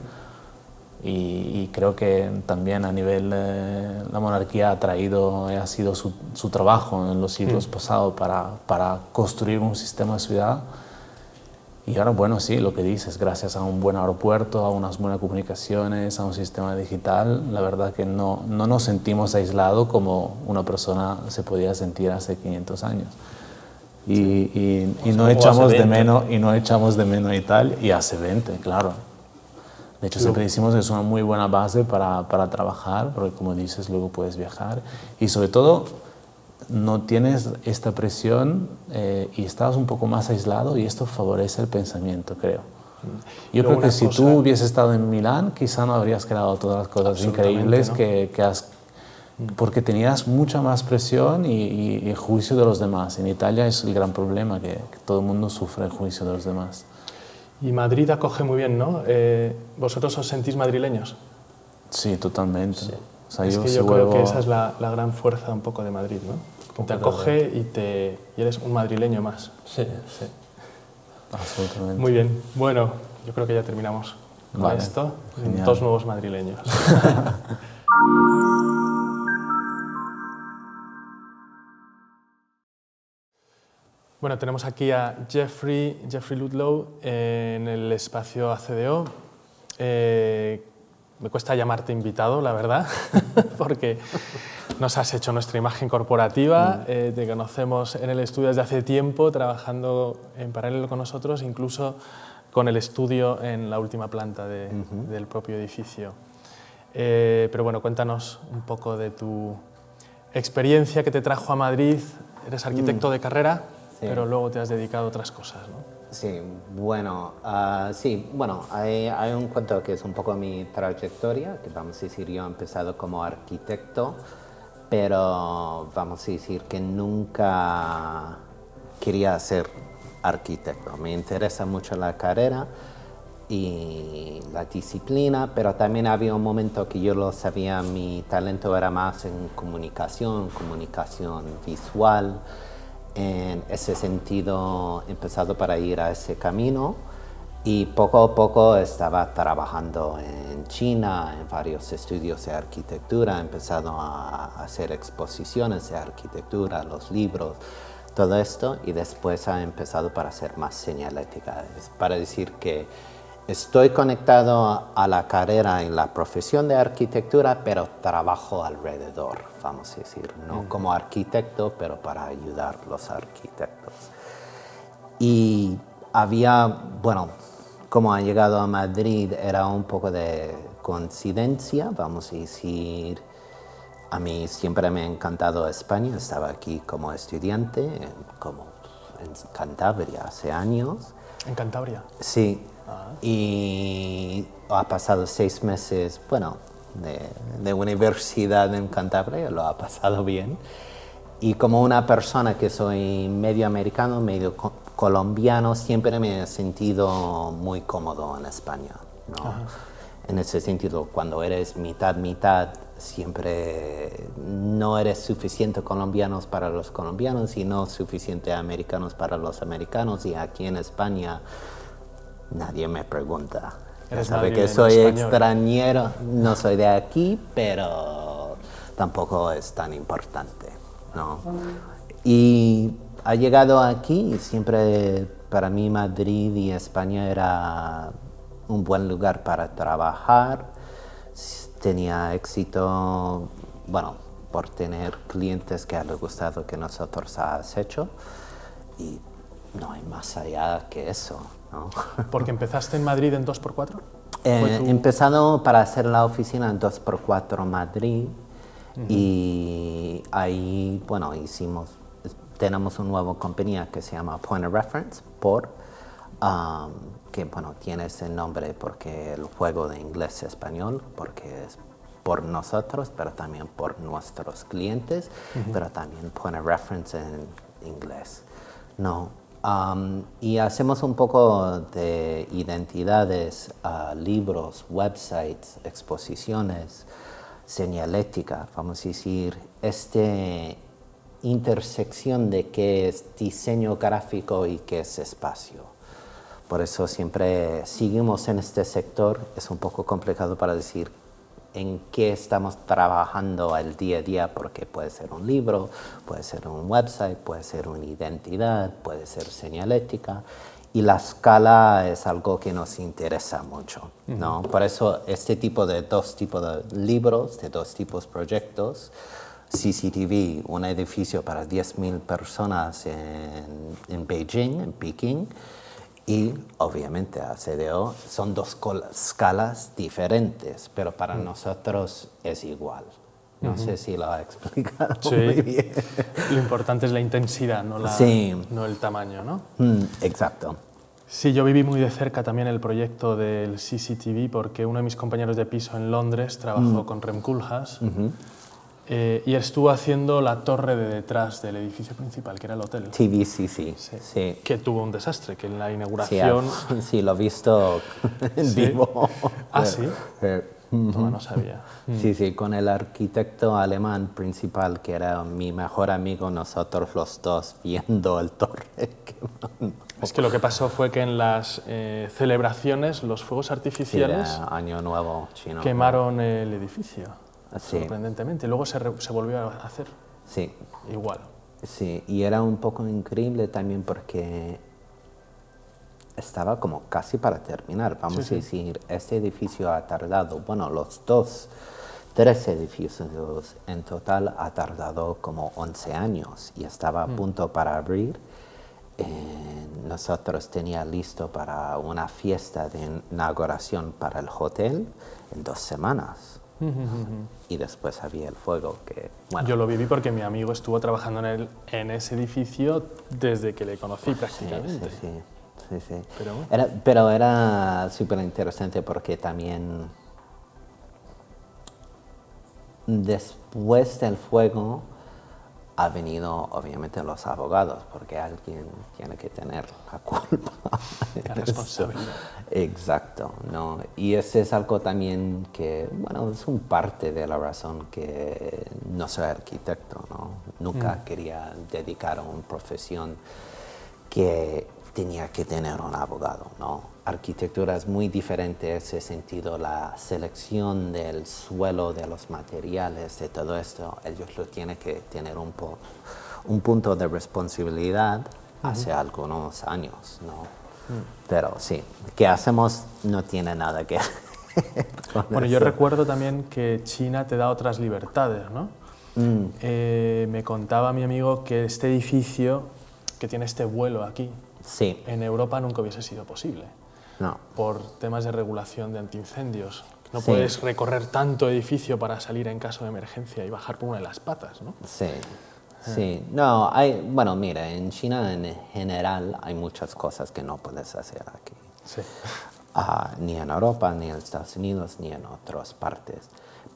Y creo que también a nivel la monarquía ha sido su trabajo en los siglos pasados para construir un sistema de ciudad. Y ahora, bueno, sí, lo que dices, gracias a un buen aeropuerto, a unas buenas comunicaciones, a un sistema digital, la verdad que no nos sentimos aislados como una persona se podía sentir hace 500 años. Y no echamos de menos a Italia, y hace 20, claro. De hecho, siempre decimos que es una muy buena base para trabajar, porque como dices, luego puedes viajar. Y sobre todo, no tienes esta presión y estás un poco más aislado, y esto favorece el pensamiento, creo. Yo creo que si tú hubieses estado en Milán, quizá no habrías creado todas las cosas increíbles, ¿no?, que has... Porque tenías mucha más presión y juicio de los demás. En Italia es el gran problema, que todo el mundo sufre el juicio de los demás. Y Madrid acoge muy bien, ¿no? ¿Vosotros os sentís madrileños? Sí, totalmente. Sí. O sea, yo creo que esa es la gran fuerza un poco de Madrid, ¿no? Te acoge y eres un madrileño más. Sí. Absolutamente. Muy bien. Bueno, yo creo que ya terminamos con esto. Genial. 2 nuevos madrileños. Bueno, tenemos aquí a Jeffrey Ludlow en el espacio ACDO. Me cuesta llamarte invitado, la verdad, porque nos has hecho nuestra imagen corporativa. Te conocemos en el estudio desde hace tiempo, trabajando en paralelo con nosotros, incluso con el estudio en la última planta del propio edificio. Pero bueno, cuéntanos un poco de tu experiencia que te trajo a Madrid. Eres arquitecto de carrera, pero luego te has dedicado a otras cosas, ¿no? Sí, bueno, hay un cuento que es un poco mi trayectoria, que vamos a decir, yo he empezado como arquitecto, pero vamos a decir que nunca quería ser arquitecto. Me interesa mucho la carrera y la disciplina, pero también había un momento que yo lo sabía, mi talento era más en comunicación visual. En ese sentido he empezado para ir a ese camino, y poco a poco estaba trabajando en China, en varios estudios de arquitectura, he empezado a hacer exposiciones de arquitectura, los libros, todo esto, y después he empezado para hacer más señalética, para decir que estoy conectado a la carrera en la profesión de arquitectura, pero trabajo alrededor, vamos a decir, no como arquitecto, pero para ayudar a los arquitectos. Y había, como ha llegado a Madrid, era un poco de coincidencia, vamos a decir. A mí siempre me ha encantado España, estaba aquí como estudiante, en Cantabria hace años. ¿En Cantabria? Sí. Y ha pasado 6 meses, de universidad en Cantabria, lo ha pasado bien. Y como una persona que soy medio americano, medio colombiano, siempre me he sentido muy cómodo en España, ¿no? En ese sentido, cuando eres mitad, siempre no eres suficiente colombianos para los colombianos y no suficiente americanos para los americanos. Y aquí en España nadie me pregunta. Sabe que soy extranjero, no soy de aquí, pero tampoco es tan importante, ¿no? Y ha llegado aquí, y siempre para mí Madrid y España era un buen lugar para trabajar. Tenía éxito, por tener clientes que les gustado que nosotros has hecho, y no hay más allá que eso, ¿no? ¿Porque empezaste en Madrid en 2x4? Empezado para hacer la oficina en 2x4 Madrid, y ahí, tenemos una nueva compañía que se llama Point of Reference, que tiene ese nombre porque el juego de inglés-español, porque es por nosotros, pero también por nuestros clientes, pero también Point of Reference en inglés, ¿no? Y hacemos un poco de identidades, libros, websites, exposiciones, señalética, vamos a decir, intersección de qué es diseño gráfico y qué es espacio. Por eso siempre seguimos en este sector. Es un poco complicado para decir en qué estamos trabajando el día a día, porque puede ser un libro, puede ser un website, puede ser una identidad, puede ser señalética, y la escala es algo que nos interesa mucho, ¿no? Por eso este tipo de dos tipos de libros, de dos tipos de proyectos, CCTV, un edificio para 10.000 personas en Beijing, en Pekín, y obviamente ACDO, son dos escalas diferentes, pero para nosotros es igual. No sé si lo ha explicado muy bien. Lo importante es la intensidad, no el tamaño, ¿no? Exacto. Sí, yo viví muy de cerca también el proyecto del CCTV porque uno de mis compañeros de piso en Londres trabajó con Rem Koolhaas y estuvo haciendo la torre de detrás del edificio principal, que era el hotel. TVCC, sí. Que tuvo un desastre, que en la inauguración... Sí, lo he visto en vivo. ¿Ah, sí? No sabía. Sí, con el arquitecto alemán principal, que era mi mejor amigo, nosotros los dos viendo el torre. Es que lo que pasó fue que en las celebraciones, los fuegos artificiales Año Nuevo chino, quemaron el edificio, sí. Sorprendentemente. Luego se volvió a hacer igual. Sí, y era un poco increíble también porque estaba como casi para terminar, vamos a decir. Este edificio ha tardado, bueno, los tres edificios en total ha tardado como 11 años y estaba a punto para abrir. Nosotros tenía listo para una fiesta de inauguración para el hotel en 2 semanas. Y después había el fuego que... Bueno, yo lo viví porque mi amigo estuvo trabajando en ese edificio desde que le conocí prácticamente. Sí. Pero, pero era súper interesante porque también después del fuego ha venido obviamente los abogados, porque alguien tiene que tener la culpa. La responsabilidad. Exacto, ¿no? Y ese es algo también que, bueno, es un parte de la razón que no soy arquitecto, ¿no? Nunca quería dedicar a una profesión que tenía que tener un abogado, ¿no? Arquitectura es muy diferente en ese sentido, la selección del suelo, de los materiales, de todo esto, ellos lo tienen que tener un punto de responsabilidad hace algunos años, ¿no? Pero sí, ¿qué hacemos? No tiene nada que ver con bueno, eso. yo recuerdo también que China te da otras libertades, ¿no? Me contaba mi amigo que este edificio, que tiene este vuelo aquí, en Europa nunca hubiese sido posible. No. Por temas de regulación de antiincendios. No puedes recorrer tanto edificio para salir en caso de emergencia y bajar por una de las patas, ¿no? Sí. No, bueno, mira, en China en general hay muchas cosas que no puedes hacer aquí. Sí. Ni en Europa, ni en Estados Unidos, ni en otras partes.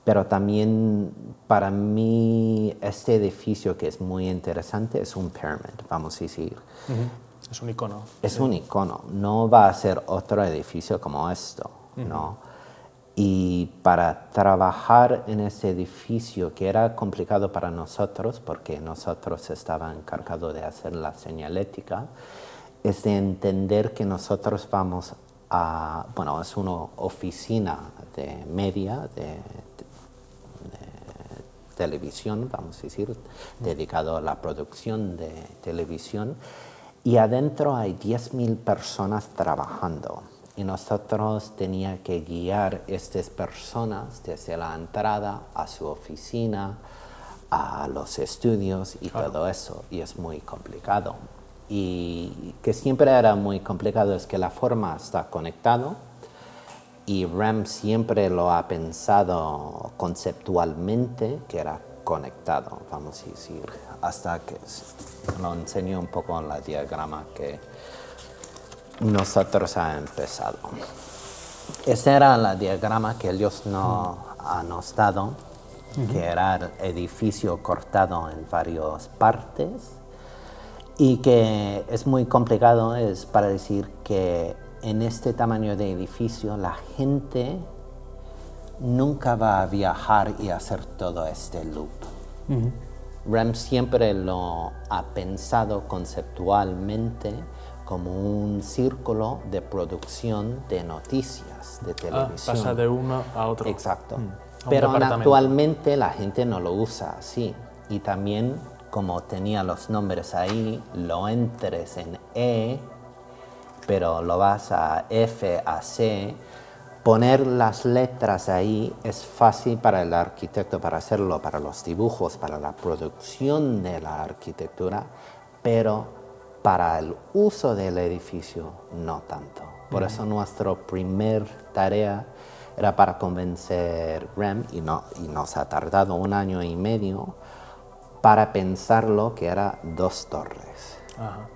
Pero también para mí este edificio que es muy interesante es un pyramid, vamos a decir. Es un icono. Es un icono, no va a ser otro edificio como esto, ¿no? Y para trabajar en ese edificio, que era complicado para nosotros, porque nosotros estábamos encargados de hacer la señalética, es de entender que nosotros vamos a, bueno, es una oficina de media, de televisión, vamos a decir, dedicado a la producción de televisión, y adentro hay 10.000 personas trabajando. Y nosotros teníamos que guiar a estas personas desde la entrada a su oficina, a los estudios y todo eso. Y es muy complicado. Y que siempre era muy complicado es que la forma está conectado y Rem siempre lo ha pensado conceptualmente que era conectado, vamos a decir, hasta que lo enseño un poco en la diagrama que nosotros ha empezado. Ese era el diagrama que ellos nos dado, que era el edificio cortado en varias partes y que es muy complicado, es para decir que en este tamaño de edificio la gente nunca va a viajar y hacer todo este loop. Rem siempre lo ha pensado conceptualmente como un círculo de producción de noticias de televisión. Pasa de uno a otro. Exacto. A un Pero departamento. actualmente la gente no lo usa así. Y también, como tenía los nombres ahí, lo entres en E, pero lo vas a F, a C. Poner las letras ahí es fácil para el arquitecto para hacerlo, para los dibujos, para la producción de la arquitectura, pero para el uso del edificio no tanto. Por eso nuestra primer tarea era para convencer REM, y nos ha tardado 1 año y medio, para pensarlo que era 2 torres. Ajá.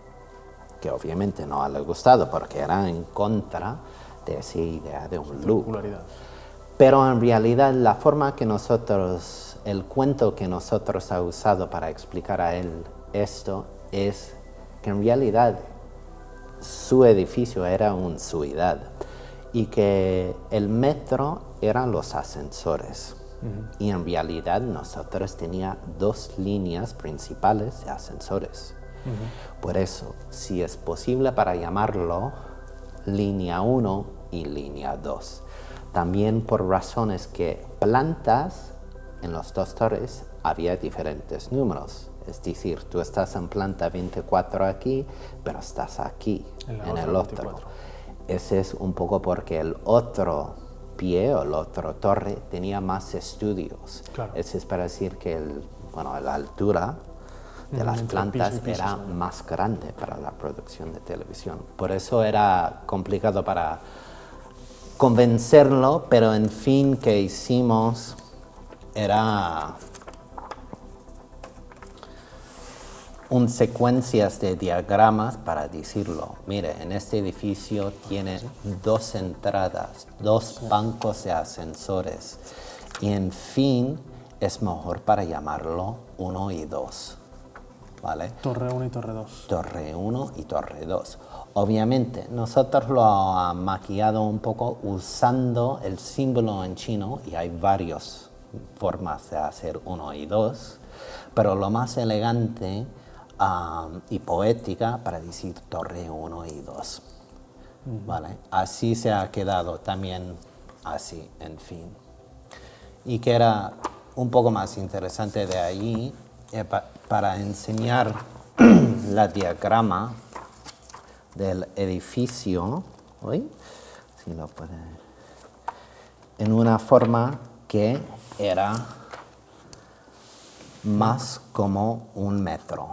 Que obviamente no le ha gustado porque era en contra de esa idea de un loop. Circularidad. Pero en realidad la forma que el cuento que nosotros ha usado para explicar a él esto es que en realidad su edificio era una ciudad y que el metro eran los ascensores. Y en realidad nosotros teníamos 2 líneas principales de ascensores. Por eso, si es posible para llamarlo línea 1 y línea 2. También por razones que plantas en los 2 torres había diferentes números. Es decir, tú estás en planta 24 aquí, pero estás aquí, en el otro. 24. Ese es un poco porque el otro pie o la otra torre tenía más estudios. Claro. Eso es para decir que la altura de las entre plantas piso y piso, era sí. más grande para la producción de televisión. Por eso era complicado para convencerlo, pero en fin, que hicimos era secuencias de diagramas para decirlo. Mire, en este edificio tiene 2 entradas, 2 bancos de ascensores y en fin es mejor para llamarlo 1 y 2. ¿Vale? Torre 1 y torre 2. Torre 1 y torre 2. Obviamente, nosotros lo hemos maquillado un poco usando el símbolo en chino y hay varias formas de hacer 1 y 2, pero lo más elegante y poética para decir torre 1 y 2. ¿Vale? Así se ha quedado también así, en fin. Y que era un poco más interesante de ahí, para enseñar la diagrama del edificio, si lo puede, en una forma que era más como un metro.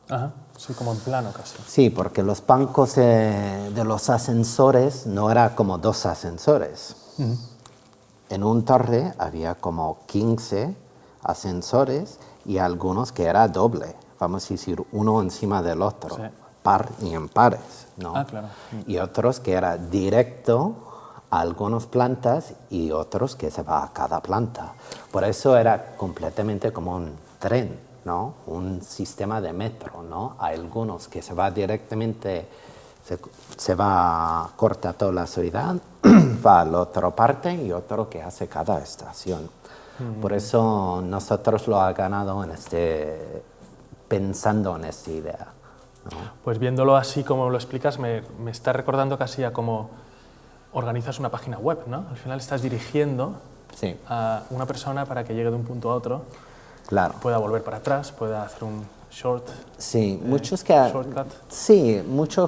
Ajá, sí, como en plano casi. Sí, porque los bancos de los ascensores no eran como 2 ascensores. En un torre había como 15 ascensores y algunos que era doble, vamos a decir, uno encima del otro, Sí. par y impares, ¿no? Ah, claro. Y otros que era directo a algunas plantas y otros que se va a cada planta. Por eso era completamente como un tren, ¿no? Un sistema de metro, ¿no? Hay algunos que se va directamente, se va, corta toda la ciudad, va a la otra parte y otro que hace cada estación. Por eso nosotros lo ha ganado pensando en esta idea, ¿no? Pues viéndolo así como lo explicas, me está recordando casi a cómo organizas una página web, ¿no? Al final estás dirigiendo Sí, a una persona para que llegue de un punto a otro, claro. pueda volver para atrás, pueda hacer un short. Sí, mucho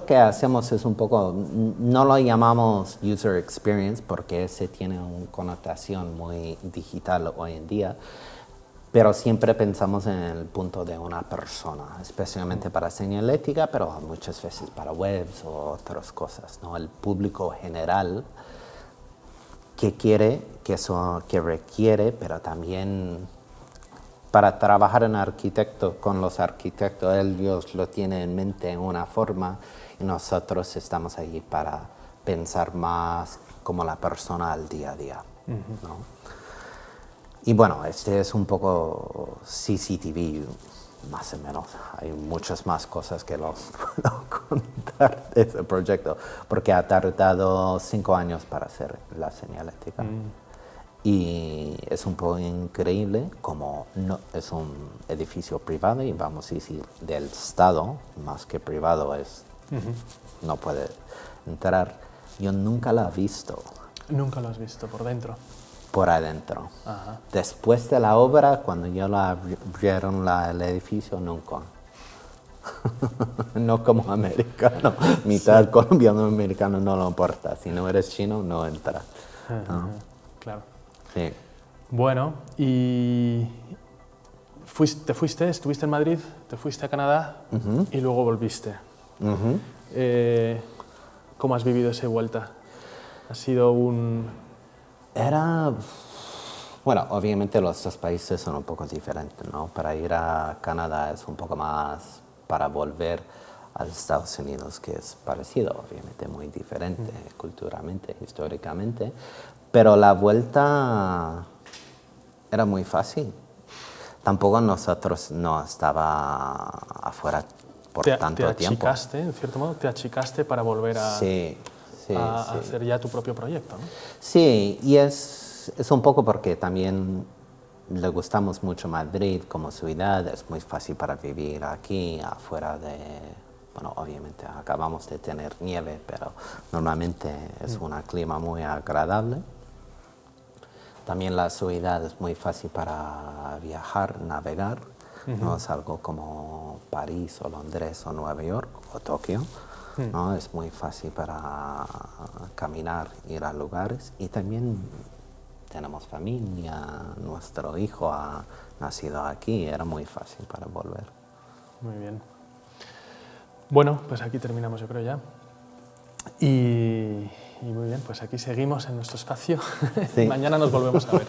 que hacemos es un poco, no lo llamamos user experience porque ese tiene una connotación muy digital hoy en día, pero siempre pensamos en el punto de una persona, especialmente para señalética, pero muchas veces para webs o otras cosas, ¿no? El público general que quiere, que requiere, pero también para trabajar con los arquitectos, ellos lo tienen en mente en una forma y nosotros estamos allí para pensar más como la persona al día a día, ¿no? Y bueno, este es un poco CCTV, más o menos. Hay muchas más cosas que no puedo contar de ese proyecto, porque ha tardado 5 años para hacer la señalética. Y es un poco increíble como no, es un edificio privado y vamos a decir del Estado, más que privado, es no puede entrar. Yo nunca la he visto Nunca lo has visto por dentro. por adentro. Ajá. Después de la obra, cuando ya la abrieron el edificio, nunca. No como americano, mitad colombiano americano no lo importa. Si no eres chino, no entras. ¿No? Claro. Sí. Bueno, y estuviste en Madrid, te fuiste a Canadá y luego volviste. ¿Cómo has vivido esa vuelta? ¿Ha sido Bueno, obviamente los dos países son un poco diferentes, ¿no? Para ir a Canadá es un poco más para volver a los Estados Unidos, que es parecido, obviamente muy diferente culturalmente, históricamente, pero la vuelta era muy fácil. Tampoco nosotros no estaba afuera por tanto tiempo. En cierto modo, te achicaste para volver a hacer ya tu propio proyecto, ¿no? Sí, y es un poco porque también le gustamos mucho Madrid como ciudad, es muy fácil para vivir aquí, afuera de... Bueno, obviamente acabamos de tener nieve, pero normalmente es un clima muy agradable. También la ciudad es muy fácil para viajar, navegar, no es algo como París o Londres o Nueva York o Tokio, ¿no? Es muy fácil para caminar, ir a lugares y también tenemos familia, nuestro hijo ha nacido aquí, era muy fácil para volver. Muy bien. Bueno, pues aquí terminamos yo creo ya. Y muy bien, pues aquí seguimos en nuestro espacio. Sí. Mañana nos volvemos a ver.